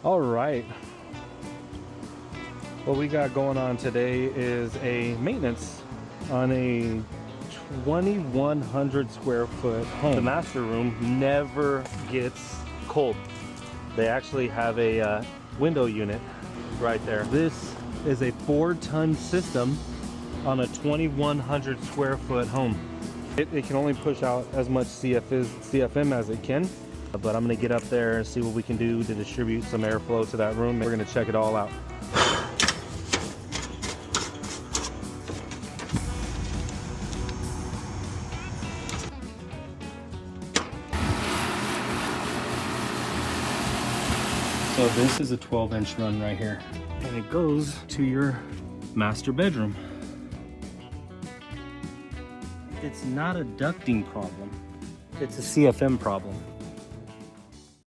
All right. What we got going on today is a maintenance on a 2,100 square foot home. The master room never gets cold. They actually have a window unit right there. This is a 4-ton system on a 2,100 square foot home. It can only push out as much CFM as it can, but I'm gonna get up there and see what we can do to distribute some airflow to that room. We're gonna check it all out. So this is a 12-inch run right here, and it goes to your master bedroom. It's not a ducting problem, it's a CFM problem.